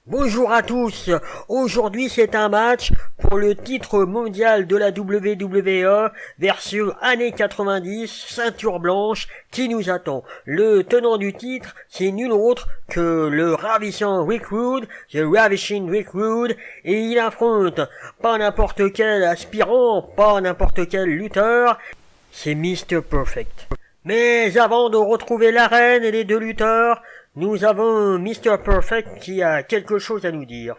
Bonjour à tous, aujourd'hui c'est un match pour le titre mondial de la WWE version années 90, ceinture blanche, qui nous attend. Le tenant du titre, c'est nul autre que le ravissant Rick Rude, The Ravishing Rick Rude, et il affronte pas n'importe quel aspirant, pas n'importe quel lutteur, c'est Mr. Perfect. Mais avant de retrouver l'arène et les deux lutteurs, nous avons Mr. Perfect qui a quelque chose à nous dire.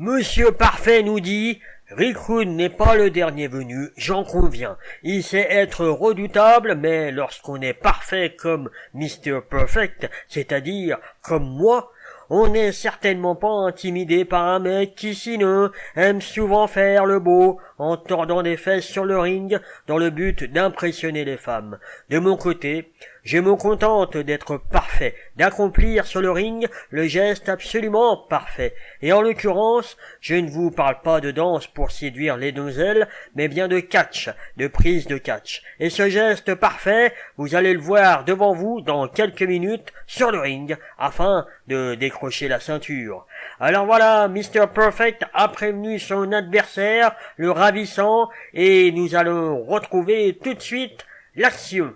Monsieur Parfait nous dit, Rick Rude n'est pas le dernier venu, j'en conviens. Il sait être redoutable, mais lorsqu'on est parfait comme Mr. Perfect, c'est-à-dire comme moi, on n'est certainement pas intimidé par un mec qui sinon aime souvent faire le beau en tordant des fesses sur le ring dans le but d'impressionner les femmes. De mon côté, je me contente d'être parfait, d'accomplir sur le ring le geste absolument parfait. Et en l'occurrence, je ne vous parle pas de danse pour séduire les demoiselles, mais bien de catch, de prise de catch. Et ce geste parfait, vous allez le voir devant vous dans quelques minutes sur le ring, afin de décrocher la ceinture. Alors voilà, Mr. Perfect a prévenu son adversaire, le ravissant, et nous allons retrouver tout de suite l'action.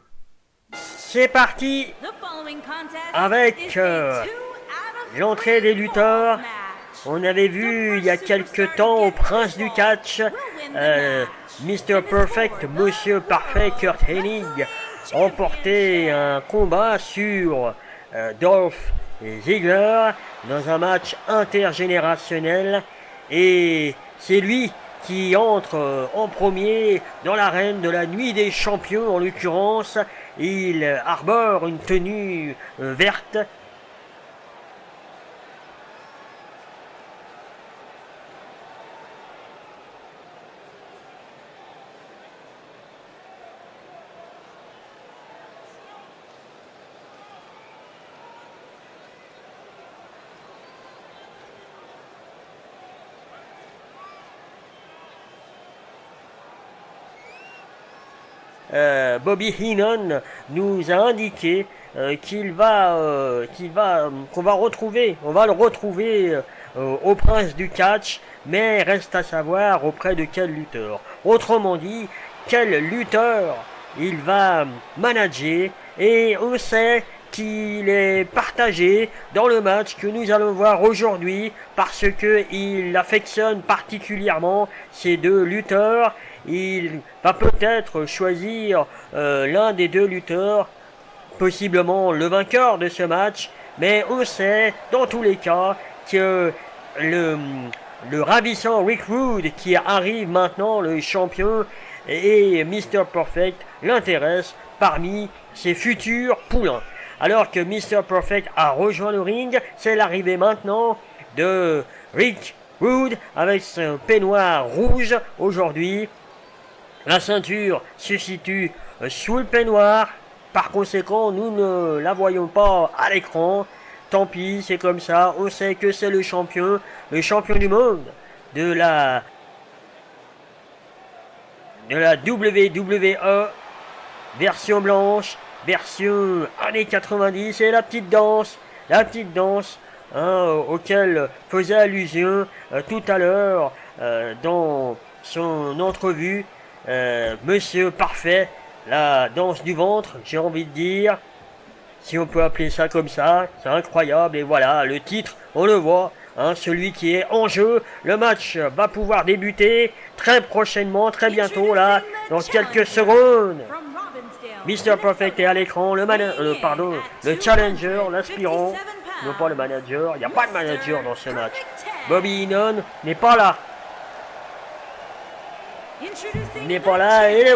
C'est parti avec l'entrée des lutteurs. On avait vu il y a quelque temps au Prince du Catch, Mr. Perfect, Monsieur Parfait, Kurt Hennig, remporter un combat sur Dolph Ziggler dans un match intergénérationnel, et c'est lui qui entre en premier dans l'arène de la nuit des champions. En l'occurrence, il arbore une tenue verte. Bobby Heenan nous a indiqué qu'on va le retrouver au Prince du Catch, mais reste à savoir auprès de quel lutteur. Autrement dit, quel lutteur il va manager, et on sait qu'il est partagé dans le match que nous allons voir aujourd'hui parce que il affectionne particulièrement ces deux lutteurs. Il va peut-être choisir l'un des deux lutteurs, possiblement le vainqueur de ce match, mais on sait dans tous les cas que le ravissant Rick Rude qui arrive maintenant, le champion, et Mr. Perfect l'intéresse parmi ses futurs poulains. Alors que Mr. Perfect a rejoint le ring, c'est l'arrivée maintenant de Rick Rude avec son peignoir rouge aujourd'hui. La ceinture se situe sous le peignoir, par conséquent nous ne la voyons pas à l'écran. Tant pis, c'est comme ça, on sait que c'est le champion du monde de la WWE version blanche, version années 90, et la petite danse auquel faisait allusion tout à l'heure dans son entrevue Monsieur Parfait, la danse du ventre, j'ai envie de dire, si on peut appeler ça comme ça, c'est incroyable. Et voilà, le titre, on le voit, celui qui est en jeu. Le match va pouvoir débuter très prochainement, très bientôt, là, dans quelques secondes. Mr. Perfect est à l'écran, le challenger, l'aspirant, non pas le manager, il n'y a pas de manager dans ce match. Bobby Heenan n'est pas là. Il n'est pas là, et le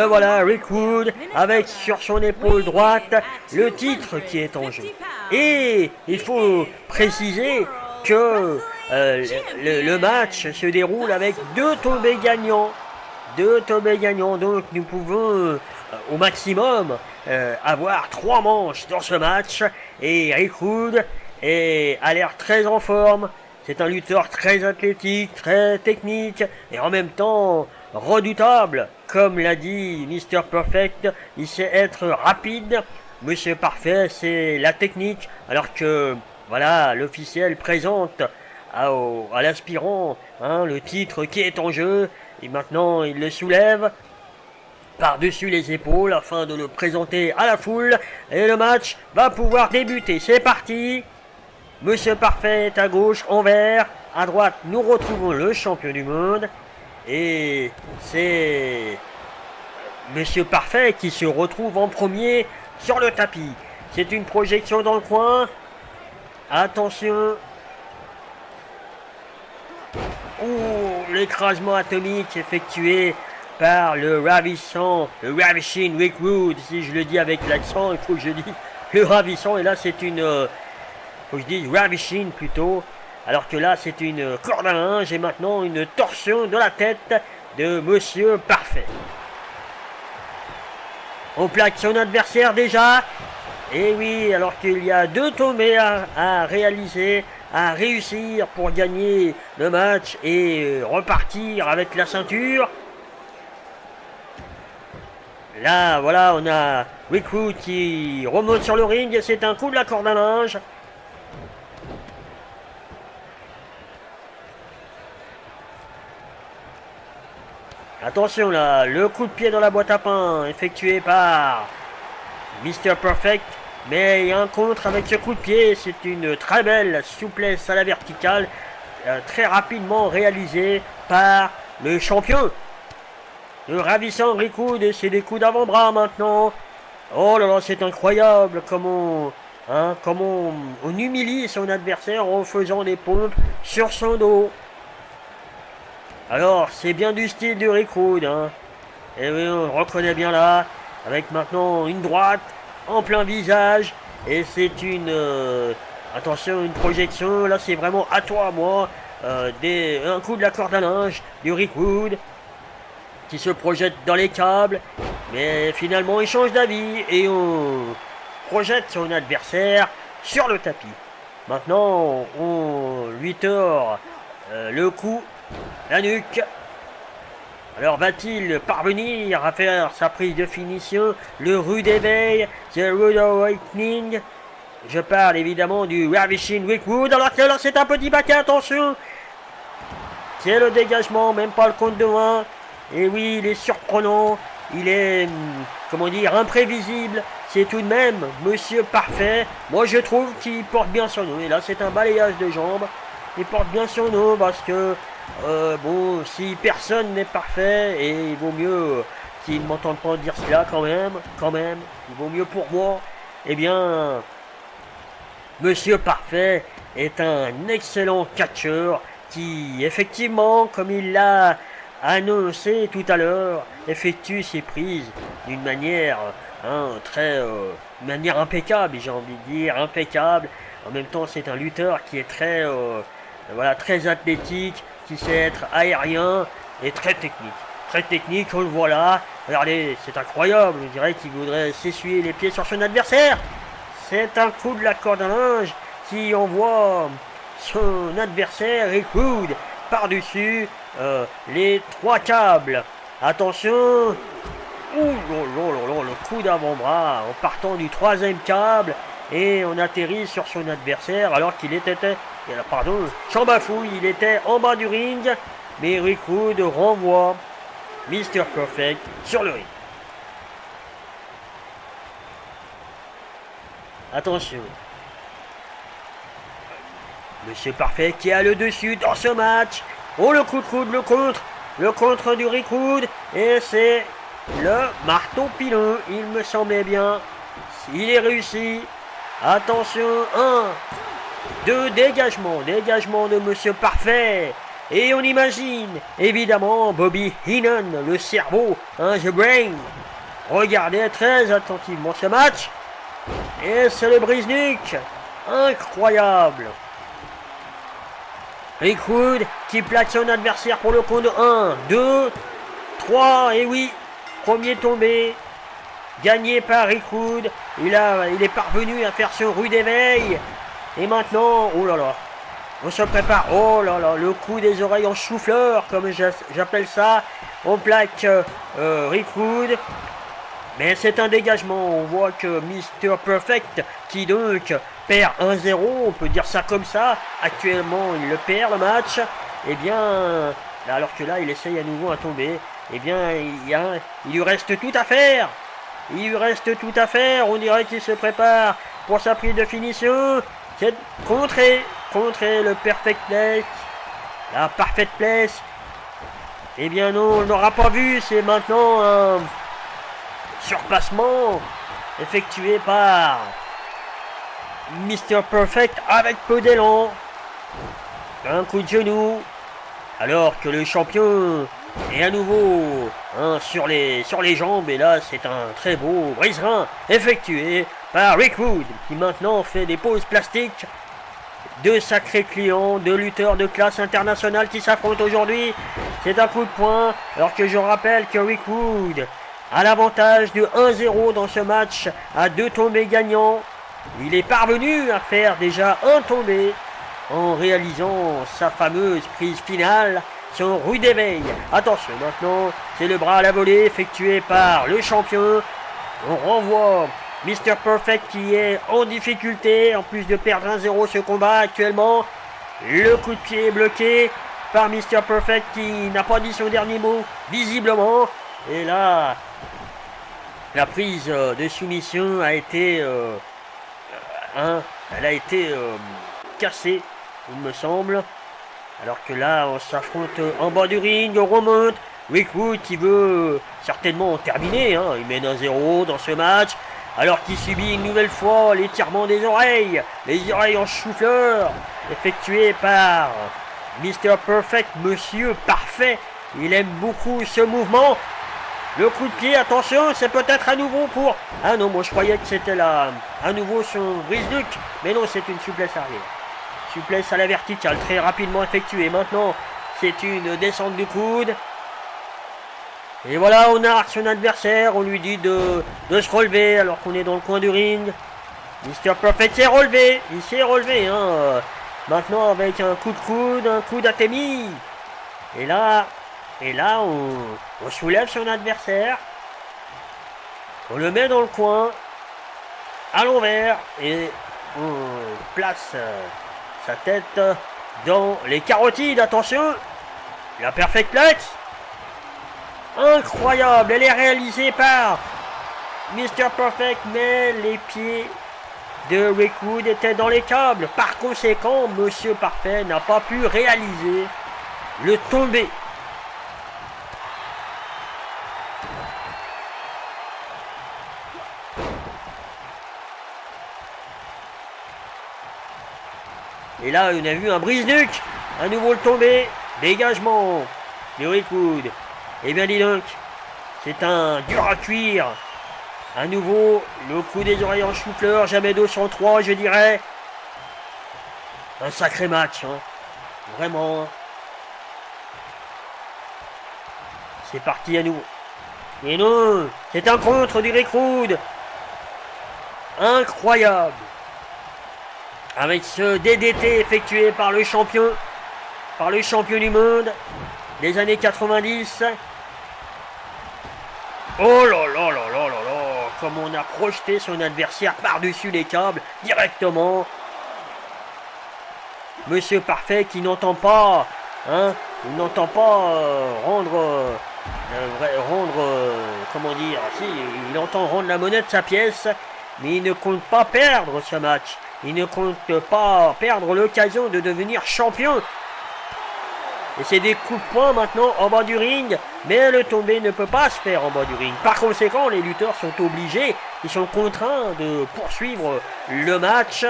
voilà, Rick Rude, avec sur son épaule droite le titre qui est en jeu. Et il faut préciser que le match se déroule avec deux tombés gagnants, donc nous pouvons au maximum avoir 3 manches dans ce match, et Rick Rude a l'air très en forme. C'est un lutteur très athlétique, très technique, et en même temps redoutable. Comme l'a dit Mr. Perfect, il sait être rapide. Monsieur Parfait, c'est la technique, alors que voilà, l'officiel présente à l'aspirant le titre qui est en jeu. Et maintenant, il le soulève par-dessus les épaules afin de le présenter à la foule. Et le match va pouvoir débuter. C'est parti. Monsieur Parfait est à gauche en vert. À droite, nous retrouvons le champion du monde. Et c'est Monsieur Parfait qui se retrouve en premier sur le tapis. C'est une projection dans le coin. Attention. L'écrasement atomique effectué par le Ravishing Rick Rude. Si je le dis avec l'accent, il faut que je dise le ravissant. Et là, c'est une... faut que je dise Ravishing plutôt. Alors que là, c'est une corde à linge. Et maintenant, une torsion de la tête de Monsieur Parfait. On plaque son adversaire déjà. Et oui, alors qu'il y a 2 tombées à réaliser, à réussir pour gagner le match et repartir avec la ceinture. Là, voilà, on a Rick Rude qui remonte sur le ring et c'est un coup de la corde à linge. Attention là, le coup de pied dans la boîte à pain effectué par Mr. Perfect. Mais il y a un contre avec ce coup de pied, c'est une très belle souplesse à la verticale, très rapidement réalisée par le champion. Le ravissant Rick Rude, et c'est des coups d'avant-bras maintenant. Oh là là, c'est incroyable comment on humilie son adversaire en faisant des pompes sur son dos. Alors, c'est bien du style de Rick Rude, Et oui, on le reconnaît bien là, avec maintenant une droite en plein visage, et c'est attention, une projection, là c'est vraiment à toi, moi, un coup de la corde à linge du Rick Rude, qui se projette dans les câbles, mais finalement il change d'avis, et on projette son adversaire sur le tapis. Maintenant, on lui tord le cou, la nuque. Alors va-t-il parvenir à faire sa prise de finition? Le rude éveil, The Rude Awakening. Je parle évidemment du Ravishing Rick Rude. Alors que là c'est un petit paquet, attention. C'est le dégagement, même pas le compte de 1. Et oui, il est surprenant. Il est, imprévisible. C'est tout de même Monsieur Parfait. Moi je trouve qu'il porte bien son nom. Et là c'est un balayage de jambes. Il porte bien son nom parce que si personne n'est parfait, et il vaut mieux s'ils ne m'entendent pas dire cela quand même, il vaut mieux pour moi, eh bien, Monsieur Parfait est un excellent catcheur qui, effectivement, comme il l'a annoncé tout à l'heure, effectue ses prises d'une manière manière impeccable, j'ai envie de dire, impeccable. En même temps, c'est un lutteur qui est très athlétique, qui sait être aérien et très technique. Très technique, on le voit là. Regardez, c'est incroyable. On dirait qu'il voudrait s'essuyer les pieds sur son adversaire. C'est un coup de la corde à linge qui envoie son adversaire Rick Rude par-dessus les 3 câbles. Attention. Le coup d'avant-bras en partant du 3e câble. Et on atterrit sur son adversaire alors qu'il était... sans bafouille, il était en bas du ring, mais Rick Rude renvoie Mr. Perfect sur le ring. Attention. Monsieur Parfait qui a le dessus dans ce match. Oh, le coup de coude, le contre du Rick Rude, et c'est le marteau pilon, il me semblait bien. Il est réussi. Attention, 1, 2, dégagement de Monsieur Parfait. Et on imagine, évidemment, Bobby Heenan, le cerveau, The Brain. Regardez très attentivement ce match. Et c'est le brise-nuque. Incroyable. Rick Rude qui plaque son adversaire pour le compte de 1, 2, 3, et oui, premier tombé. Gagné par Rick Rude. Il est parvenu à faire ce rude éveil. Et maintenant, oh là là, on se prépare. Oh là là, le coup des oreilles en chou-fleur, comme j'appelle ça. On plaque Rick Rude. Mais c'est un dégagement. On voit que Mr. Perfect, qui donc perd 1-0, on peut dire ça comme ça. Actuellement, il le perd le match. Eh bien, alors que là, il essaye à nouveau à tomber. Eh bien, il lui reste tout à faire. Il lui reste tout à faire. On dirait qu'il se prépare pour sa prise de finition. C'est contrer le perfect place. La parfaite place. Eh bien non, on n'aura pas vu. C'est maintenant un surpassement effectué par Mr. Perfect avec peu d'élan. Un coup de genou. Alors que le champion est à nouveau sur les jambes. Et là, c'est un très beau brise-rein effectué par Rick Wood, qui maintenant fait des pauses plastiques. Deux sacrés clients, deux lutteurs de classe internationale qui s'affrontent aujourd'hui. C'est un coup de poing, alors que je rappelle que Rick Wood a l'avantage de 1-0 dans ce match à 2 tombés gagnants. Il est parvenu à faire déjà un tombé en réalisant sa fameuse prise finale, son rude éveil. Attention maintenant, c'est le bras à la volée effectué par le champion. On renvoie Mr. Perfect qui est en difficulté, en plus de perdre 1-0 ce combat actuellement. Le coup de pied est bloqué par Mr. Perfect qui n'a pas dit son dernier mot, visiblement. Et là, la prise de soumission a été, elle a été cassée, il me semble. Alors que là, on s'affronte en bas du ring, on remonte. Rick Wood qui veut certainement terminer, il mène 1-0 dans ce match. Alors qu'il subit une nouvelle fois l'étirement des oreilles, les oreilles en chou-fleur, effectué par Mr. Perfect, Monsieur Parfait. Il aime beaucoup ce mouvement. Le coup de pied, attention, c'est peut-être à nouveau pour... Ah non, moi je croyais que c'était là, à nouveau son brise-nuque, mais non, c'est une souplesse arrière. Souplesse à la verticale, très rapidement effectuée. Maintenant, c'est une descente du coude. Et voilà, on a son adversaire, on lui dit de se relever alors qu'on est dans le coin du ring. Mr. Perfect s'est relevé, il s'est relevé. Maintenant avec un coup de coude, un coup d'Atemi. Et là on soulève son adversaire. On le met dans le coin, à l'envers, et on place sa tête dans les carotides. Attention, la Perfect Plex. Incroyable, elle est réalisée par Mr. Perfect, mais les pieds de Rick Wood étaient dans les câbles. Par conséquent, Monsieur Parfait n'a pas pu réaliser le tombé. Et là, on a vu un brise-nuque. À nouveau le tombé. Dégagement de Rick Wood. Eh bien dis donc, c'est un dur à cuire. À nouveau, le coup des oreilles en chou-fleur, jamais 203 je dirais. Un sacré match, vraiment. C'est parti à nouveau. Et non, c'est un contre du Rick Wood. Incroyable. Avec ce DDT effectué par le champion du monde des années 90. Oh là là là là là là, comme on a projeté son adversaire par-dessus les câbles, directement. Monsieur Parfait qui n'entend pas, il n'entend pas comment dire, si, il entend rendre la monnaie de sa pièce, mais il ne compte pas perdre ce match. Il ne compte pas perdre l'occasion de devenir champion. Et c'est des coups de poing maintenant en bas du ring, mais le tombé ne peut pas se faire en bas du ring. Par conséquent, les lutteurs sont obligés, ils sont contraints de poursuivre le match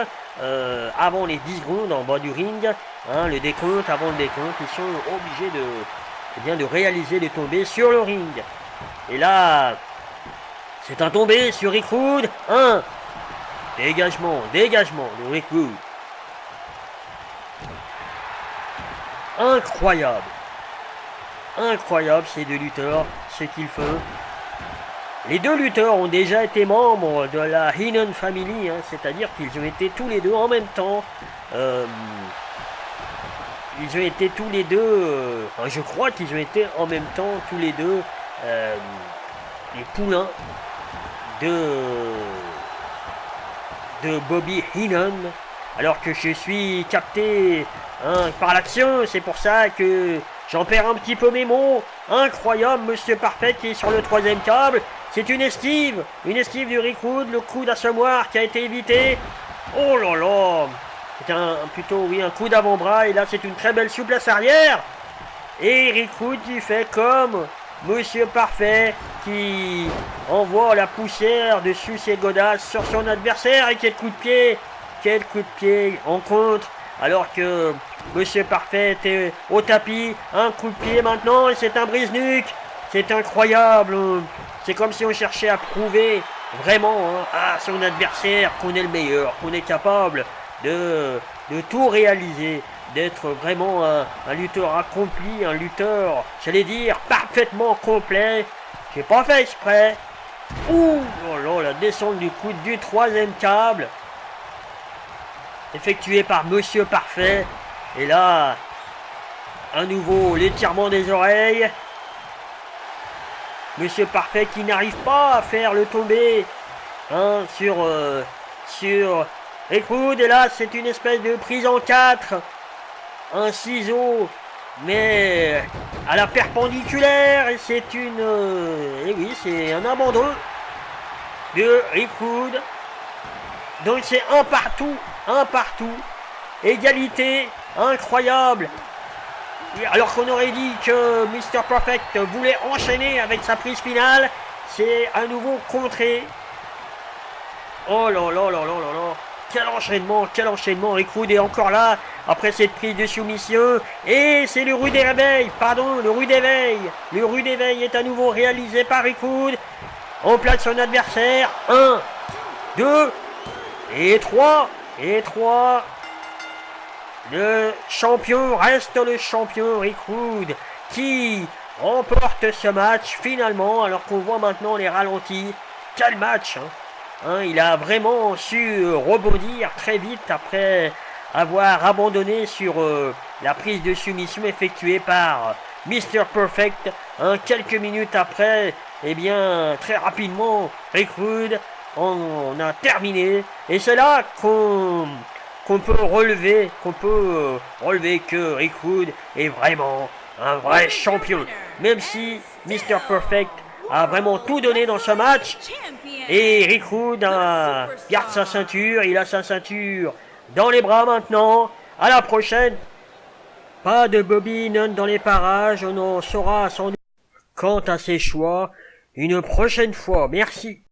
avant les 10 secondes en bas du ring. Le décompte, avant le décompte, ils sont obligés de réaliser les tombés sur le ring. Et là, c'est un tombé sur Rick Wood. Dégagement de Rick Wood. Incroyable ces deux lutteurs, ce qu'ils font. Les deux lutteurs ont déjà été membres de la Heenan Family, c'est-à-dire qu'ils ont été tous les deux en même temps. Je crois qu'ils ont été en même temps tous les deux les poulains de Bobby Heenan, alors que je suis capté par l'action. C'est pour ça que j'en perds un petit peu mes mots. Incroyable, Monsieur Parfait qui est sur le troisième câble. C'est une esquive de Rick Rude, le coup d'assommoir qui a été évité. Oh là là, c'est un coup d'avant-bras, et là c'est une très belle souplesse arrière. Et Rick Rude qui fait comme Monsieur Parfait, qui envoie la poussière dessus ses godasses sur son adversaire. Et quel coup de pied en contre, alors que Monsieur Parfait était au tapis. Un coup de pied maintenant, et c'est un brise-nuque. C'est incroyable. C'est comme si on cherchait à prouver vraiment à son adversaire qu'on est le meilleur, qu'on est capable de tout réaliser, d'être vraiment un lutteur accompli, un lutteur, j'allais dire, parfaitement complet. J'ai pas fait exprès. Ouh là, la descente du coude du troisième câble, effectuée par Monsieur Parfait. Et là, à nouveau, l'étirement des oreilles. Monsieur Parfait qui n'arrive pas à faire le tombé sur Rick Rude. Et là, c'est une espèce de prise en quatre. Un ciseau, mais à la perpendiculaire. Et c'est c'est un abandon de Rick Rude. Donc c'est un partout. Égalité incroyable. Alors qu'on aurait dit que Mr. Perfect voulait enchaîner avec sa prise finale, c'est à nouveau contré. Oh là là là là là là. Quel enchaînement. Rick Rude est encore là après cette prise de soumission. Et c'est le rude éveil. Le rude éveil est à nouveau réalisé par Rick Rude. On place son adversaire. 1, 2 et 3. Le champion reste le champion Rick Rude, qui remporte ce match finalement, alors qu'on voit maintenant les ralentis. Quel match il a vraiment su rebondir très vite après avoir abandonné sur la prise de soumission effectuée par Mr. Perfect. Quelques minutes après, très rapidement, Rick Rude on a terminé. Et c'est là qu'on peut relever que Rick Rude est vraiment un vrai champion. Même si Mr. Perfect a vraiment tout donné dans ce match. Et Rick Rude garde sa ceinture. Il a sa ceinture dans les bras maintenant. À la prochaine. Pas de Bobby Heenan dans les parages. On en saura sans doute quant à ses choix une prochaine fois. Merci.